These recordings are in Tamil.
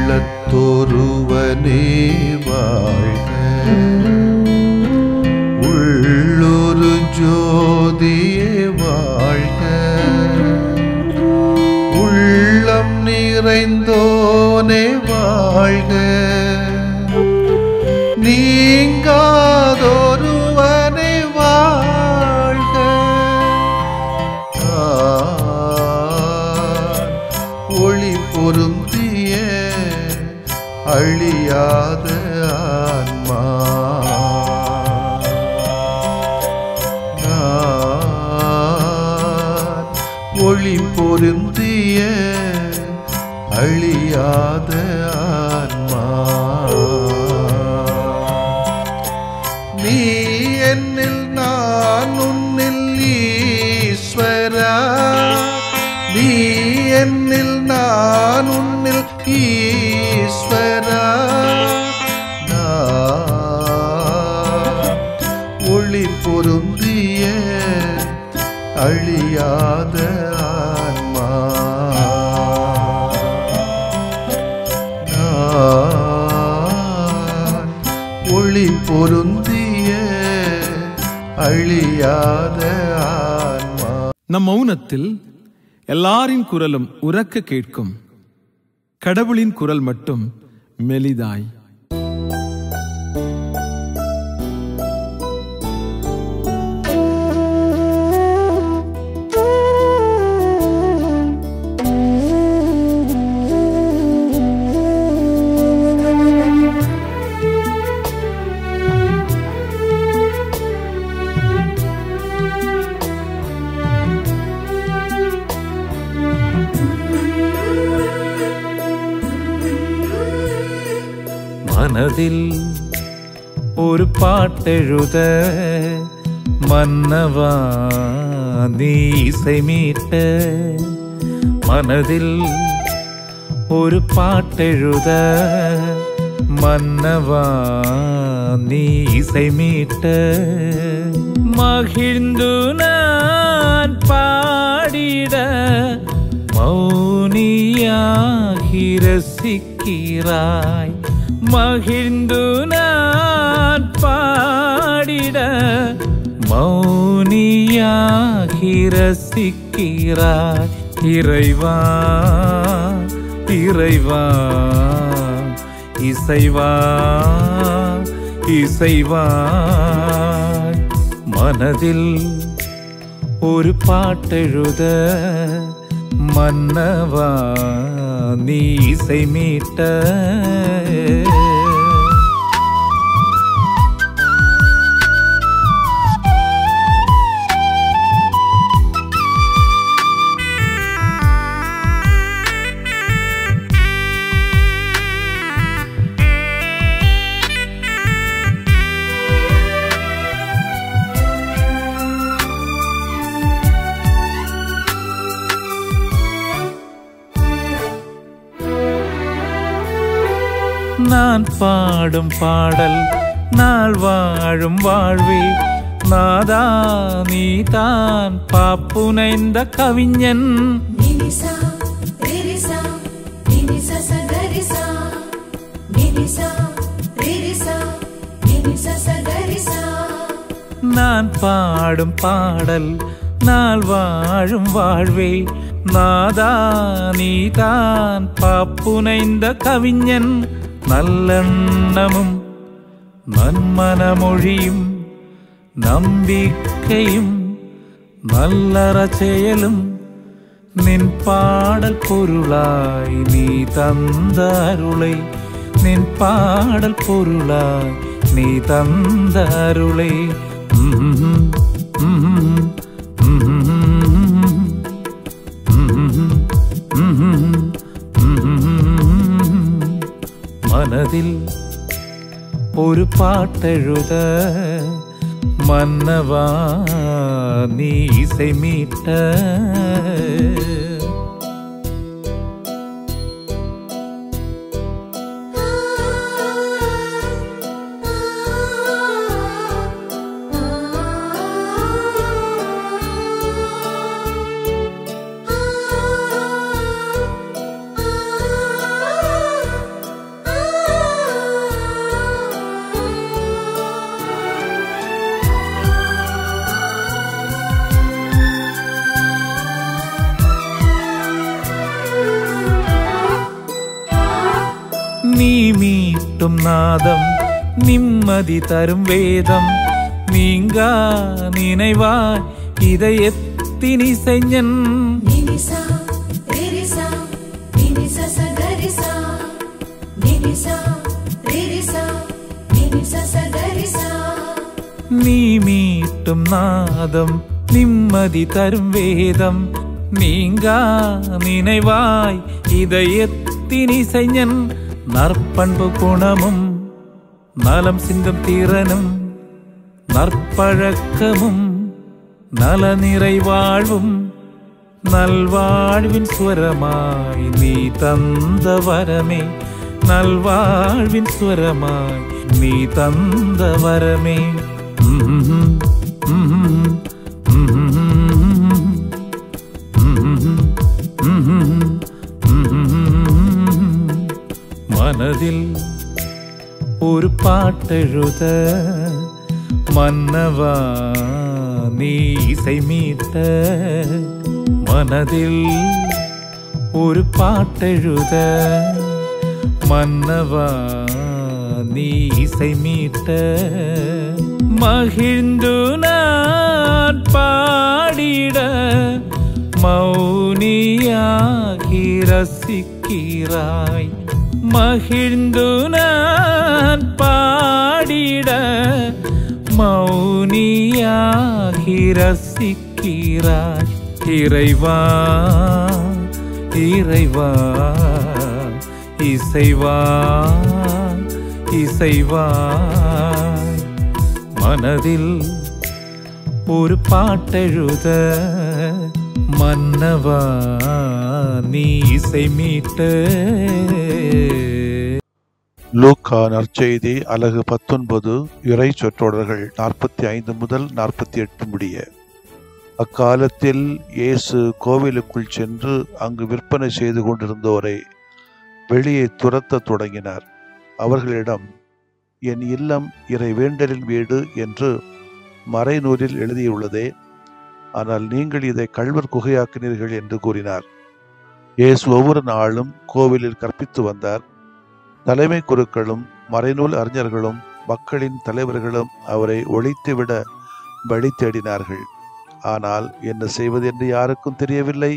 உள்ளத்தொருவனே வாழ்க, உள்ளொரு ஜோதியே வாழ்க, உள்ளம் நிறைந்தோனே வாழ்க, நீங்காதொருவனே வாழ்க, ஒளி பொருந்திய அழியாத ஆன்மா, ஒளி பொருந்திய அழியாத ஆன்மா, நீ என்னில் நான் உன்னில் ஈஸ்வரா, நீ என்னில் நான் உன்னில் ஈஸ்வரா, ஒளி பொருந்திய அழியாத ஆன்மா, ஒளி பொருந்திய அழியாத ஆன்மா. நம் மௌனத்தில் எல்லாரின் குரலும் உரக்க கேட்கும், கடவுளின் குரல் மட்டும் மெலிதாய். மனதில் ஒரு பாட்டெழுத மன்னவா நீ இசை மீட்ட, மனதில் ஒரு பாட்டெழுத மன்னவா நீ இசை மீட்ட, மகிழ்ந்து நான் பாடிட மௌனியாகி ரசிக்கிறாய், மகிழ்ந்து நான் பாடிட மௌனியாகி ரசிக்கிறாய். இறைவா இறைவா இசைவா இசைவா, மனதில் ஒரு பாட்டெழுத மன்னவா நீ இசை மீட்ட. நான் பாடும் பாடல் நாள் வாழும் வாழ்வே, நாதா நீ தான் பாப்புனைந்த கவிஞன். நான் பாடும் பாடல் நாள் வாழும் வாழ்வே, நாதா நீ தான் பாப்புனைந்த கவிஞன். நல்லெண்ணமும் நன்மனமொழியும் நம்பிக்கையும் நல்லற செயலும் நின் பாடல் பொருளாய் நீ தந்த அருளை, நின் பாடல் பொருளாய் நீ தந்த அருளை. மனதில் ஒரு பாட்டெழுத மன்னவா நீ இசை மீட்ட. நீ மீட்டும் நாதம் நிம்மதி தரும் வேதம் நீங்கா நினைவாய் இதயத்தின் இசைஞன் நினிசா ரிரிசா நினிசா சகரிசா நினிசா ரிரிசா நினிசா சகரிசா நீ மீட்டும் நாதம் நிம்மதி தரும் வேதம் நீங்கா நினைவாய் இதயத்தின் இசைஞன் நற்பண்பு குணமும் நலம் சிந்தும் திறனும் நற்பழக்கமும் நல நிறைவாழ்வும் நல்வாழ்வின் ஸ்வரமாய் நீ தந்த வரமே நல்வாழ்வின் ஸ்வரமாய் நீ தந்த வரமே மனதில் ஒரு பாட்டெழுத மன்னவா நீ இசை மீட்ட மனதில் ஒரு பாட்டெழுத மன்னவா நீ இசை மீட்ட மகிழ்ந்து நான் பாடிட மௌனியாகி ரசிக்கிறாய் மகிழ்ந்து நான் பாடிட மௌனியாகி ரசிக்கிறாய் இறைவா இறைவா இசைவா இசைவாய் மனதில் ஒரு பாட்டெழுத மன்னவா நீ இசை மீட்ட லூக்கா நற்செய்தி அலகு 19 இறை சொற்றொடர்கள் 45 முதல் 48 முடிய. அக்காலத்தில் இயேசு கோவிலுக்குள் சென்று அங்கு விற்பனை செய்து கொண்டிருந்தோரை வெளியே துரத்த தொடங்கினார். அவர்களிடம், என் இல்லம் இறை வேண்டலின் வீடு என்று மறைநூலில் எழுதியுள்ளதே, ஆனால் நீங்கள் இதை கள்வர் குகையாக்கினீர்கள் என்று கூறினார். இயேசு ஒவ்வொரு நாளும் கோவிலில் கற்பித்து வந்தார். தலைமை குருக்களும் மறைநூல் அறிஞர்களும் மக்களின் தலைவர்களும் அவரை ஒழித்துவிட வழி தேடினார்கள். ஆனால் என்ன செய்வது என்று யாருக்கும் தெரியவில்லை.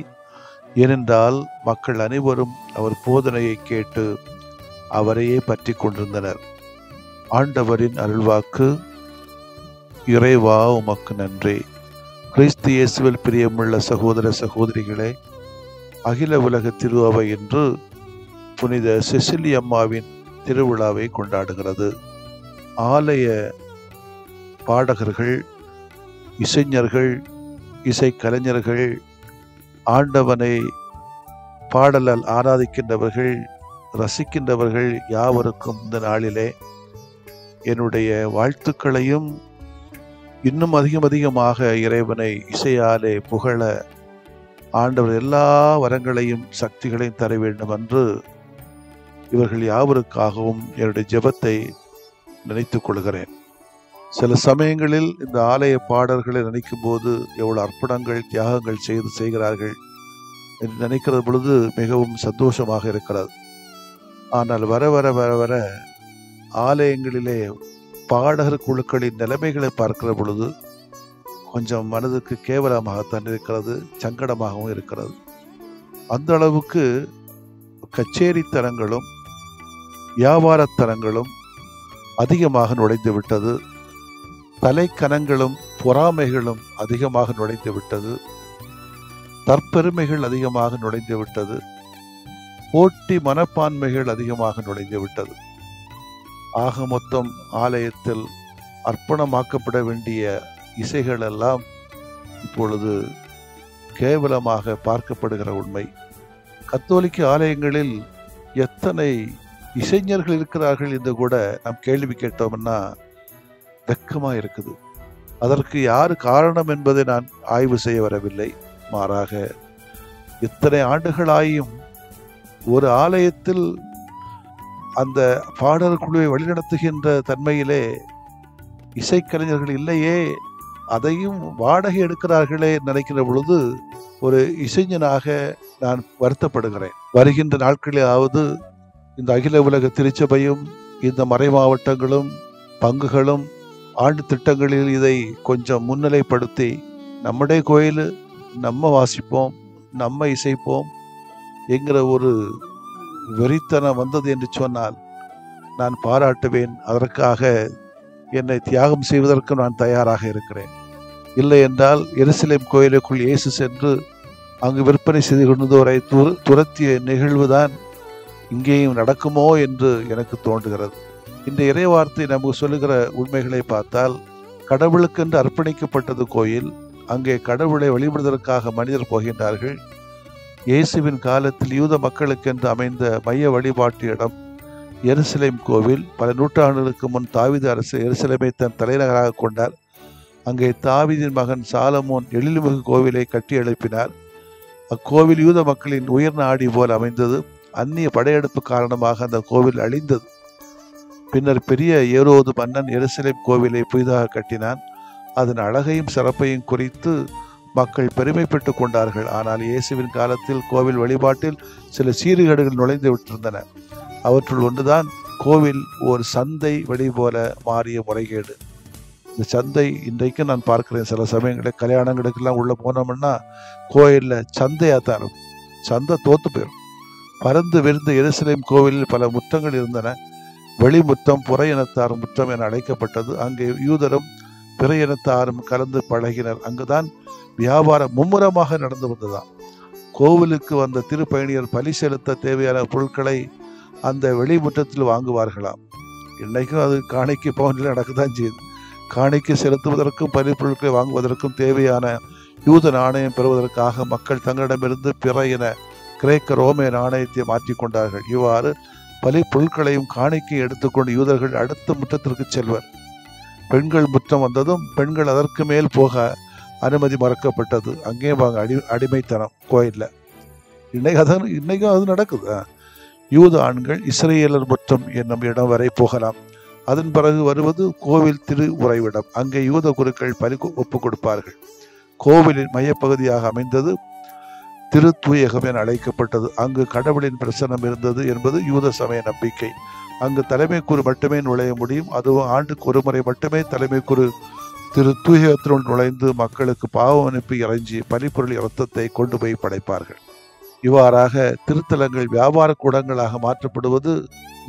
ஏனென்றால் மக்கள் அனைவரும் அவர் போதனையை கேட்டு அவரையே பற்றி கொண்டிருந்தனர். ஆண்டவரின் அருள்வாக்கு. இறைவா உமக்கு நன்றி. கிறிஸ்து இயேசுவில் பிரியமுள்ள சகோதர சகோதரிகளே, அகில உலக திருஅவை என்று புனித செசிலி அம்மாவின் திருவிழாவை கொண்டாடுகிறது. ஆலய பாடகர்கள், இசைஞர்கள், இசைக்கலைஞர்கள், ஆண்டவனை பாடலால் ஆராதிக்கின்றவர்கள், ரசிக்கின்றவர்கள் யாவருக்கும் இந்த நாளிலே என்னுடைய வாழ்த்துக்களையும், இன்னும் அதிகமாக இறைவனை இசையாலே புகழ ஆண்டவர் எல்லா வரங்களையும் சக்திகளையும் தர வேண்டும் என்று இவர்கள் யாவருக்காகவும் என்னுடைய ஜெபத்தை நினைத்துக் கொள்கிறேன். சில சமயங்களில் இந்த ஆலய பாடல்களை நினைக்கும் போது எவ்வளவு அர்ப்பணங்கள், தியாகங்கள் செய்கிறார்கள் என்று நினைக்கிற பொழுது மிகவும் சந்தோஷமாக இருக்கிறது. ஆனால் வர வர வர வர ஆலயங்களிலே பாடகர் குழுக்களின் நிலைமைகளை பார்க்கிற பொழுது கொஞ்சம் மனதுக்கு கேவலமாகத்தான் இருக்கிறது, சங்கடமாகவும் இருக்கிறது. அந்த அளவுக்கு கச்சேரித்தனங்களும் வியாபாரத்தனங்களும் அதிகமாக நுழைந்து விட்டது. தலைக்கனங்களும் பொறாமைகளும் அதிகமாக நுழைந்து விட்டது. தற்பெருமைகள் அதிகமாக நுழைந்து விட்டது. போட்டி மனப்பான்மைகள் அதிகமாக நுழைந்து விட்டது. ஆக மொத்தம் ஆலயத்தில் அர்ப்பணமாக்கப்பட வேண்டிய இசைகள் எல்லாம் இப்பொழுது கேவலமாக பார்க்கப்படுகிற உண்மை. கத்தோலிக்க ஆலயங்களில் எத்தனை இசைஞர்கள் இருக்கிறார்கள் என்று கூட நாம் கேள்வி கேட்டோம்னா வெக்கமா இருக்குது. அதற்கு யாரு காரணம் என்பதை நான் ஆய்வு செய்ய வரவில்லை. மாறாக இத்தனை ஆண்டுகளாயும் ஒரு ஆலயத்தில் அந்த பாடல் குழுவை வழிநடத்துகின்ற தன்மையிலே இசைக்கலைஞர்கள் இல்லையே, அதையும் வாடகை எடுக்கிறார்களே நினைக்கிற பொழுது ஒரு இசைஞனாக நான் வருத்தப்படுகிறேன். வருகின்ற நாட்களிலாவது இந்த அகில உலக திருச்சபையும் இந்த மறை மாவட்டங்களும் பங்குகளும் ஆண்டு திட்டங்களில் இதை கொஞ்சம் முன்னிலைப்படுத்தி நம்முடைய கோயில் நம்ம வாசிப்போம், நம்ம இசைப்போம் என்கிற ஒரு வெறித்தனம் வந்தது என்று சொன்னால் நான் பாராட்டுவேன். அதற்காக என்னை தியாகம் செய்வதற்கு நான் தயாராக இருக்கிறேன். இல்லை என்றால் எருசலேம் கோயிலுக்குள் இயேசு சென்று அங்கு விற்பனை செய்து கொண்டோரை துரத்திய நிகழ்வுதான் இங்கேயும் நடக்குமோ என்று எனக்கு தோன்றுகிறது. இந்த இறைவார்த்தை நமக்கு சொல்லுகிற உண்மைகளை பார்த்தால், கடவுளுக்கென்று அர்ப்பணிக்கப்பட்டது கோயில். அங்கே கடவுளை வழிபடுவதற்காக மனிதர் போகின்றார்கள். இயேசுவின் காலத்தில் யூத மக்களுக்கென்று அமைந்த மைய வழிபாட்டு இடம் எருசலேம் கோவில். பல நூற்றாண்டுகளுக்கு முன் தாவீது அரசு எருசலேமை தன் தலைநகராக கொண்டார். அங்கே தாவீதின் மகன் சாலமோன் எழில்மிகு கோவிலை கட்டி எழுப்பினார். அக்கோவில் யூத மக்களின் உயர் நாடி போல் அமைந்தது. அந்நிய படையெடுப்பு காரணமாக அந்த கோவில் அழிந்தது. பின்னர் பெரிய ஏரோது மன்னன் எருசலேம் கோவிலை புதிதாக கட்டினான். அதன் அழகையும் சிறப்பையும் குறித்து மக்கள் பெருமைப்பட்டு கொண்டார்கள். ஆனால் இயேசுவின் காலத்தில் கோவில் வழிபாட்டில் சில சீர்கேடுகள் நுழைந்து விட்டிருந்தன. அவற்றுள் ஒன்றுதான் கோவில் ஒரு சந்தை வழி போல மாறிய முறைகேடு. இந்த சந்தை இன்றைக்கு நான் பார்க்கிறேன். சில சமயங்களில் கல்யாணங்களுக்கெல்லாம் உள்ள போனோம்னா கோயிலில் சந்தையாத்தான் இருக்கும். சந்தை தோத்து போயிடும். பறந்து விரிந்த எருசலேம் கோவிலில் பல முற்றங்கள் இருந்தன. வெளிமுற்றம், புற இனத்தார் முற்றம் என அழைக்கப்பட்டது. அங்கே யூதரும் பிற இனத்தாரும் கலந்து பழகினர். அங்குதான் வியாபாரம் மும்முரமாக நடந்து வந்ததாம். கோவிலுக்கு வந்த திருப்பயணியர் பலி செலுத்த தேவையான பொருட்களை அந்த வெளிமுற்றத்தில் வாங்குவார்களாம். இன்னைக்கும் அது காணிக்கை பவனில் நடக்கத்தான் செய்யுது. காணிக்கை செலுத்துவதற்கும் பலி பொருட்களை வாங்குவதற்கும் தேவையான யூத நாணயம் பெறுவதற்காக மக்கள் தங்களிடமிருந்து பிற இன கிரேக்க ரோமிய நாணயத்தை மாற்றிக்கொண்டார்கள். இவ்வாறு பலி பொருட்களையும் காணிக்கை எடுத்துக்கொண்டு யூதர்கள் அடுத்த முற்றத்திற்கு செல்வர். பெண்கள் முற்றம் வந்ததும் பெண்கள் அதற்கு மேல் போக அனுமதி மறக்கப்பட்டது. அங்கேயும் அடிமைத்தனம் கோயிலில். இன்னைக்கும் அது நடக்குது. யூத ஆண்கள் இஸ்ரேலர் முற்றம் என்னும் இடம் வரை போகலாம். அதன் பிறகு வருவது கோவில் திரு உறைவிடம். அங்கே யூத குருக்கள் பலி ஒப்புக் கொடுப்பார்கள். கோவிலின் மையப்பகுதியாக அமைந்தது திருத்தூயகம் என அழைக்கப்பட்டது. அங்கு கடவுளின் பிரசன்னம் இருந்தது என்பது யூத சமய நம்பிக்கை. அங்கு தலைமை குரு மட்டுமே நுழைய முடியும். அதுவும் ஆண்டுக்கு ஒரு முறை மட்டுமே தலைமை குரு திருத்தூயகத்தினுள் நுழைந்து மக்களுக்கு பாவம் அனுப்பி இறைஞ்சி பலிப்பொருள் இரத்தத்தை கொண்டு போய் படைப்பார்கள். இவ்வாறாக திருத்தலங்கள் வியாபார கூடங்களாக மாற்றப்படுவது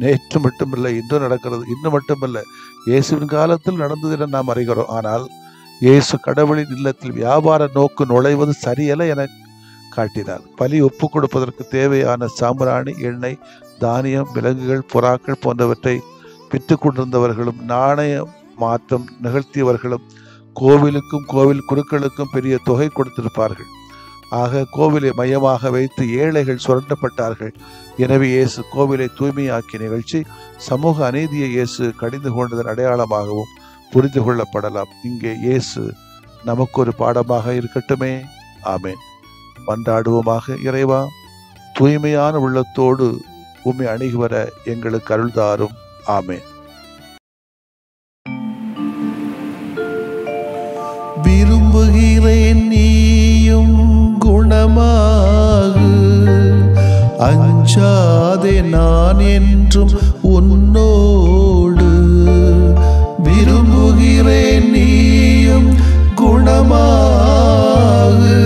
நேற்று மட்டுமில்லை, இன்று நடக்கிறது. இன்னும் மட்டுமல்ல, இயேசுவின் காலத்தில் நடந்தது என நாம் அறிகிறோம். ஆனால் இயேசு கடவுளின் இல்லத்தில் வியாபார நோக்கு நுழைவது சரியல்ல என காட்டினார். பலி ஒப்பு கொடுப்பதற்கு தேவையான சாம்பிராணி, எண்ணெய், தானியம், விலங்குகள், புறாக்கள் போன்றவற்றை விற்று கொண்டிருந்தவர்களும் நாணய மாற்றம் நிகழ்த்தியவர்களும் கோவிலுக்கும் கோவில் குருக்களுக்கும் பெரிய தொகை கொடுத்திருப்பார்கள். ஆக கோவிலை மையமாக வைத்து ஏழைகள் சுரண்டப்பட்டார்கள். எனவே இயேசு கோவிலை தூய்மையாக்கிய நிகழ்ச்சி சமூக அநீதியை இயேசு கடிந்து கொண்டதன் அடையாளமாகவும் புரிந்து கொள்ளப்படலாம். இங்கே இயேசு நமக்கு ஒரு பாடமாக இருக்கட்டுமே. ஆமேன். மன்றாடுவோமாக. இறைவா, தூய்மையான உள்ளத்தோடு உம்மை அணுகி வர எங்களுக்கு அருள் தாரும். ஆமேன். விரும்புகிறேன் நீயும் குணமாகு, அஞ்சாதே நான் என்றும் உன்னோடு. விரும்புகிறேன் நீயும் குணமாகு,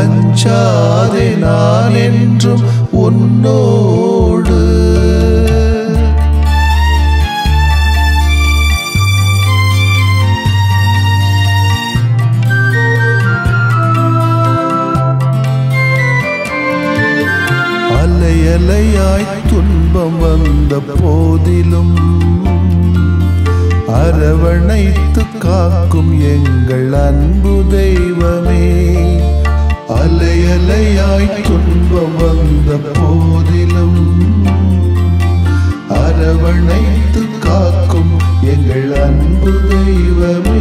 அஞ்சாதே நான் என்றும் உன்னோடு. அலையலையாய் துன்பம் வந்த போதிலும் அரவணைத்து காக்கும் எங்கள் அன்பு தெய்வமே. அலையலையாய் துன்பம் வந்த போதிலும் அரவணைத்து காக்கும் எங்கள் அன்பு தெய்வமே.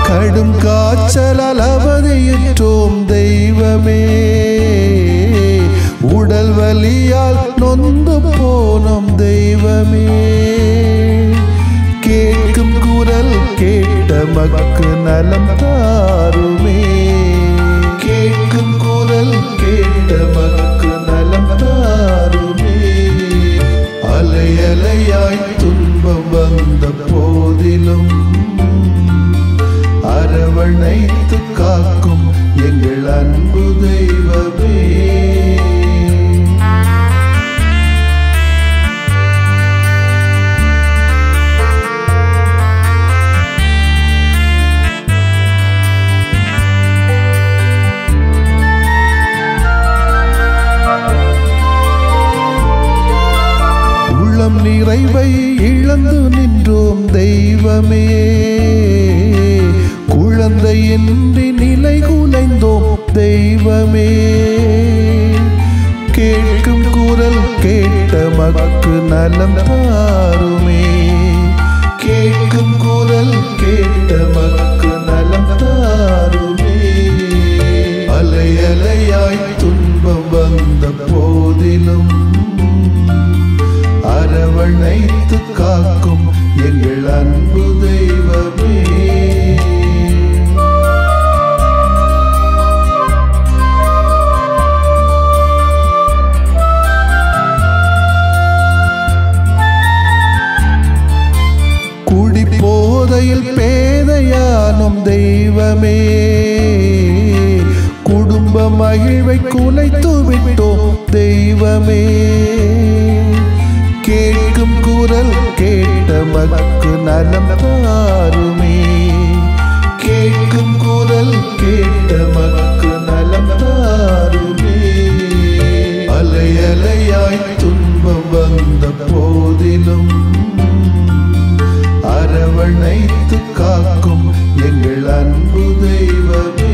கடும் காய்ச்சல் அவதியுற்றோம் தெய்வமே. வலியால் நொந்து போனோம் தெய்வமே. கேட்கும் குரல் கேட்ட மக்கு நலம் தாருமே. கேட்கும் குரல் கேட்ட மக்கு நலம் தாருமே. அலை அலையாய் துன்பம் வந்த போதிலும் அரவணைத்து காக்கும் எங்கள் அன்பு தெய்வமே. உள்ளம் நிறைவை இழந்து நின்றோம் தெய்வமே. குழந்தையின்றி நிலை குலைந்தோம் தெய்வமே. கேட்கும் குரல் கேட்ட மக்கு நலம் தாருமே. கேட்கும் குரல் கேட்ட மக்கு நலம் தாருமே. அலை அலையாய் துன்பம் வந்த போதிலும் அரவணைத்து காக்கும் எங்கள் அன்பு தெய்வமே. குடிபோதையில் பேதையானும் தெய்வமே. குடும்ப மகிழ்வை குலைத்து விட்டோம் தெய்வமே. கேட்கும் குரல் கேட்ட மக்கு நலம் தாருமே. கேட்கும் குரல் கேட்ட மக்கு நலம் தாருமே. அலை அலையாய் துன்பம் வந்த போதிலும் அரவணைத்து காக்கும் எங்கள் அன்பு தெய்வமே.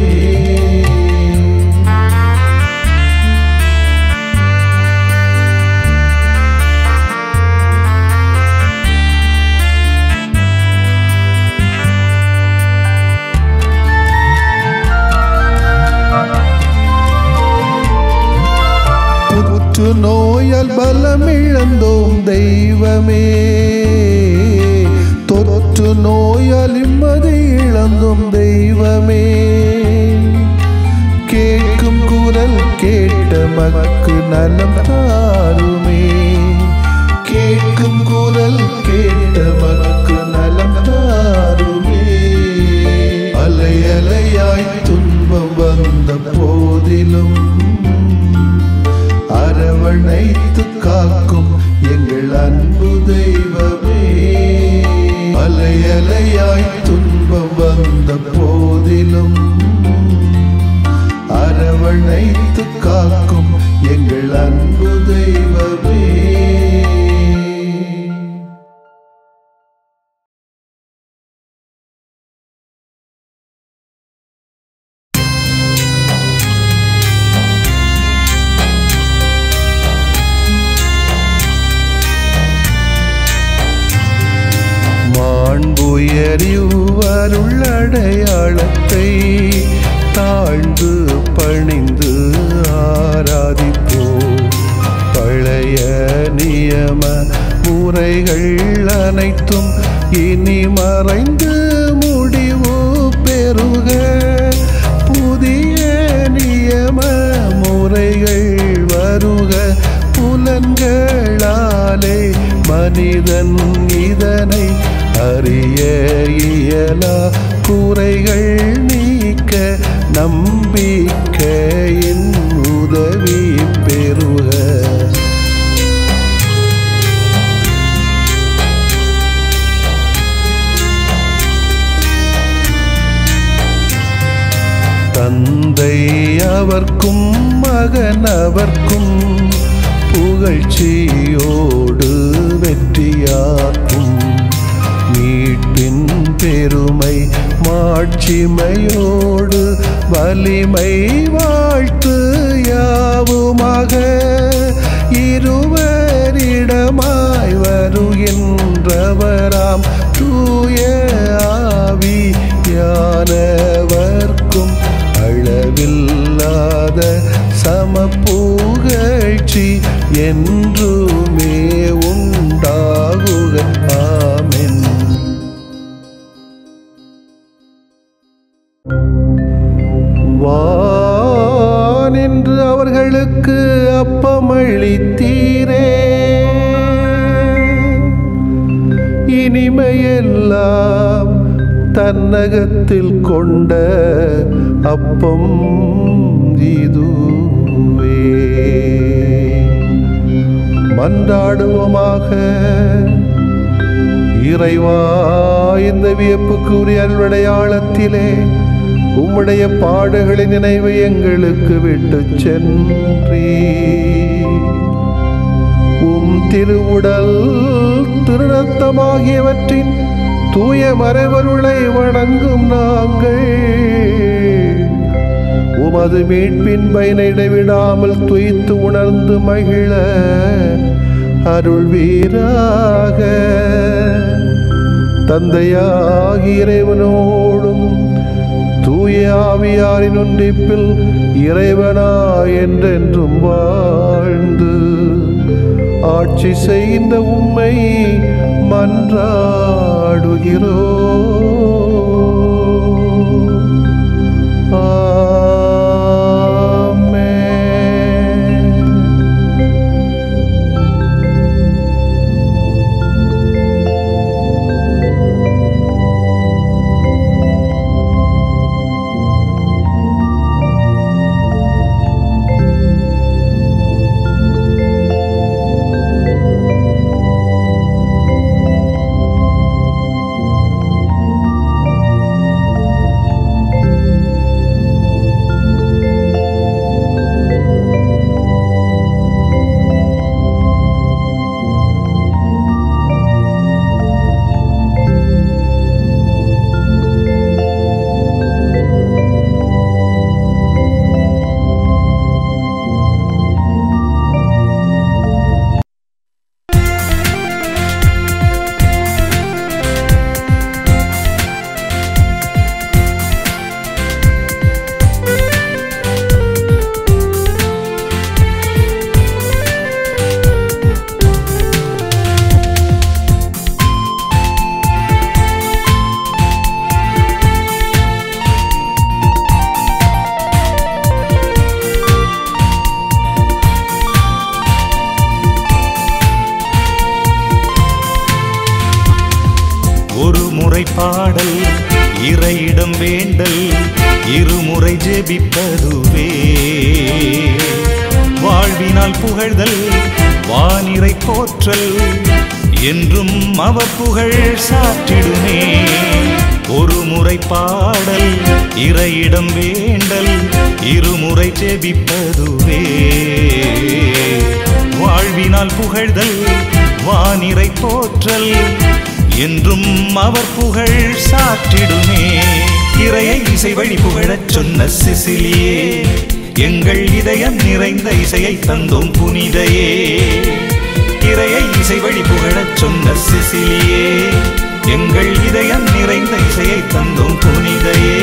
நோயால் பலமிழந்தோம் தெய்வமே. தொற்று நோயால் நிம்மதி இழந்தோம் தெய்வமே. கேட்கும் குரல் கேட்ட மக்கு நலம் தாருமே. கேட்கும் குரல் கேட்ட மக்கு நலம் தாருமே. அலை அலையாய் துன்பம் வந்த போதிலும் அரவணைத்து காக்கும் எங்கள் அன்பு தெய்வமே. அலை அலையாய் துன்பம் வந்த போதிலும் அரவணைத்து காக்கும் எங்கள் அன்பு தெய்வமே. மாண்புயரிவருள்ளடையாளத்தை தாழ்ந்து பணிந்து ஆராதிப்போம். பழைய நியம முறைகள் அனைத்தும் இனி மறைந்து முடிவு பெறுக. புதிய நியம முறைகள் வருக. புலன்களாலே மனிதன் இதனை அறிய இயலா. குறைகள் நீக்க நம்பிக்கையின் உதவி பெறுக. தந்தை அவர்க்கும் மகன் அவர்க்கும் புகழ்ச்சியோடு வெற்றியாக்கும். மீட்பின் பெருமை மாட்சிமையோடு வலிமை வாழ்த்து யாவுமாக. இருவரிடமாய் வருகின்றவராம் தூய ஆவியானவர்க்கும் அளவில்லாத சமப்புகழ்ச்சி என்றுமே உண்டாகுக. ஆமென். வானின்று அவர்களுக்கு அப்பமளித்தீரே, இனிமையெல்லாம் தன்னகத்தில் கொண்ட அப்பம் இதுவே. மன்றாடுவோமாக. இறைவா, இந்த வியப்புக்குரிய அருளடையாளத்திலே உம்முடைய பாடுகளின் நினைவை எங்களுக்கு விட்டு சென்றீ. உம் திருவுடல் திருநத்தமாகியவற்றின் தூய மறைவருளை வணங்கும் நாங்கள் உமது மீட்பின் பயனை இடைவிடாமல் துய்த்து உணர்ந்து மகிழ அருள்வீராக. தந்தையாகி இறைவனோடும் தூய ஆவியாரின் ஒன்றிப்பில் இறைவனா என்றென்றும் வாழ்ந்து ஆட்சி செய்கின்ற உம்மை மன்றாடுகிறோ. பாடல் இறையிடம் வேண்டல் இருமுறை ஜெபிப்பதுவே வாழ்வினால் புகழ்தல் வானிறை போற்றல் என்றும் அவர் புகழ் சாற்றிடுமே. ஒரு முறை பாடல் இறையிடம் வேண்டல் இருமுறை ஜெபிப்பதுவே வாழ்வினால் புகழ்தல் வானிறை போற்றல் என்றும் அவர் புகழ் சாற்றிடுமே. இறையை இசை வழி புகழச் சொன்ன சிசிலியே எங்கள் இதயம் நிறைந்த இசையை தந்தோம் புனிதையே. இறையை இசை வழி புகழச் சொன்ன சிசிலியே எங்கள் இதயம் நிறைந்த இசையை தந்தோம் புனிதையே.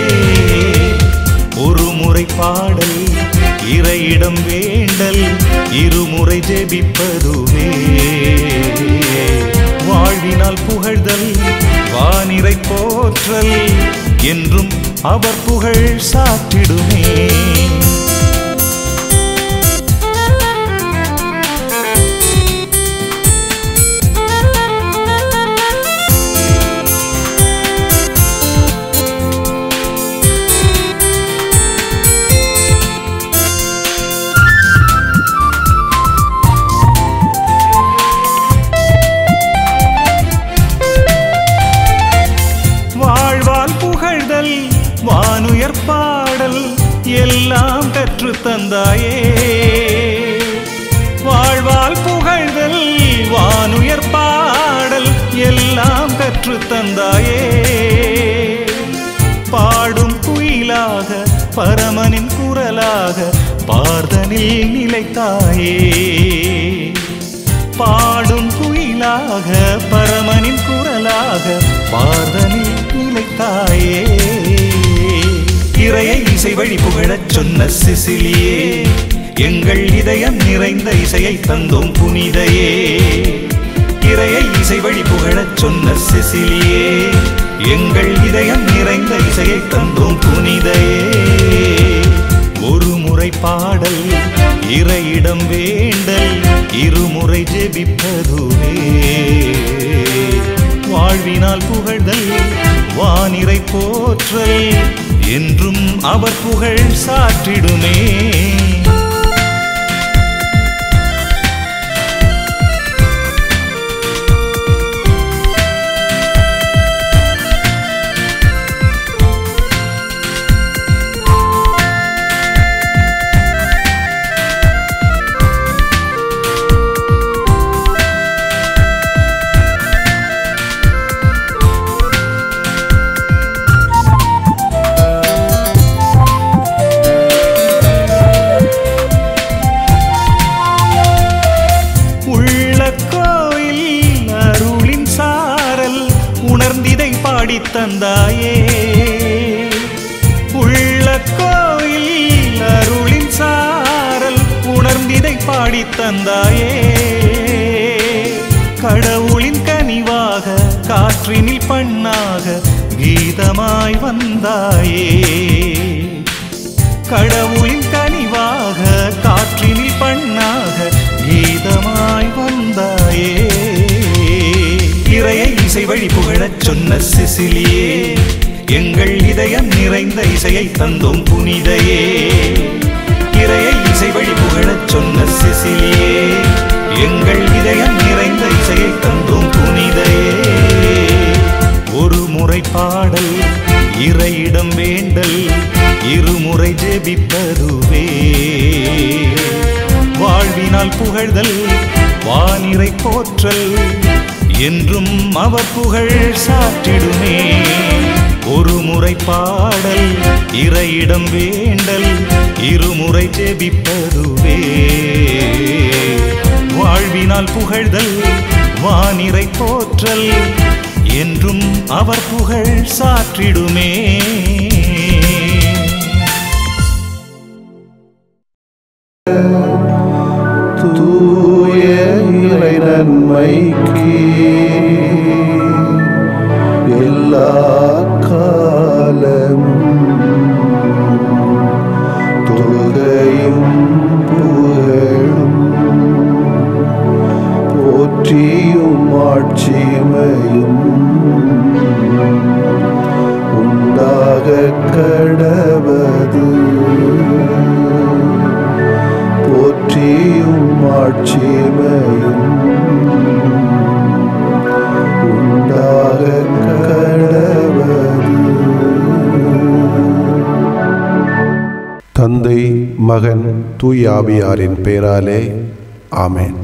ஒரு முறை பாடல் இறையிடம் வேண்டல் இருமுறை ஜெபிப்பதுவே வாழ்வினால் புகழ்தல் வானிறை போற்றல் என்றும் அவர் புகழ் சாற்றிடுமே. வானுயர் பாடல் எல்லாம் கற்று தந்தாயே. வாழ்வால் புகழ்தல் வானுயர் பாடல் எல்லாம் கற்று தந்தாயே. பாடும் குயிலாக பரமனின் குரலாக பார்தனில் நிலைத்தாயே. பாடும் குயிலாக பரமனின் குரலாக பார்தனில் நிலைத்தாயே. இறையை இசை வழி புகழச் சொன்ன சிசிலியே எங்கள் இதயம் நிறைந்த இசையை தந்தோம் புனிதையே. இறையை இசை வழி புகழச் சொன்ன சிசிலியே, எங்கள் இதயம் நிறைந்த இசையை தந்தோம் புனிதையே. ஒரு முறை பாடல் இறையிடம் வேண்டல், இருமுறை ஜெபிப்பதுவே. வாழ்வினால் புகழ்தல் வானிறை போற்றல், என்றும் அவர் புகழ் சாற்றிடுமே. தந்தாயே உள்ள கோயில் அருளின் சாரல், உணர்ந்திதை பாடி தந்தாயே. கடவுளின் கனிவாக காற்றினில் பண்ணாக கீதமாய் வந்தாயே. கடவுளின் கனிவாக காற்றினில் பண்ணாக கீதமாய் வந்தாயே. இறையை இசை வழி புகழச் சொன்ன சிசிலியே, எங்கள் இதயம் நிறைந்த இசையை தந்தோம் புனிதையே. இறையை இசை வழி புகழச் சொன்ன சிசிலியே, எங்கள் இதயம் நிறைந்த இசையை தந்தோம் புனிதையே. ஒரு முறை பாடல் இறையிடம் வேண்டல், இருமுறை ஜெபிப்பதுவே. வாழ்வினால் புகழ்தல் வானிறை போற்றல், என்றும் அவர் புகழ் சாற்றிடுமே. ஒரு முறை பாடல் இறையிடம் வேண்டல், இருமுறை ஜெபிப்பதுவே. வாழ்வினால் புகழ்தல் வானிறை போற்றல், என்றும் அவர் புகழ் சாற்றிடுமே. தூய இறை நன்மைக்கு எல்லா காலமும் தொழுகையும் புகழும் போற்றியும் ஆட்சிமையும் உண்டாக கடவது. போற்றியும் ஆட்சிமையும் உண்டாக கடவது. தந்தை மகன் தூய ஆவியாரின் பெயராலே ஆமென்.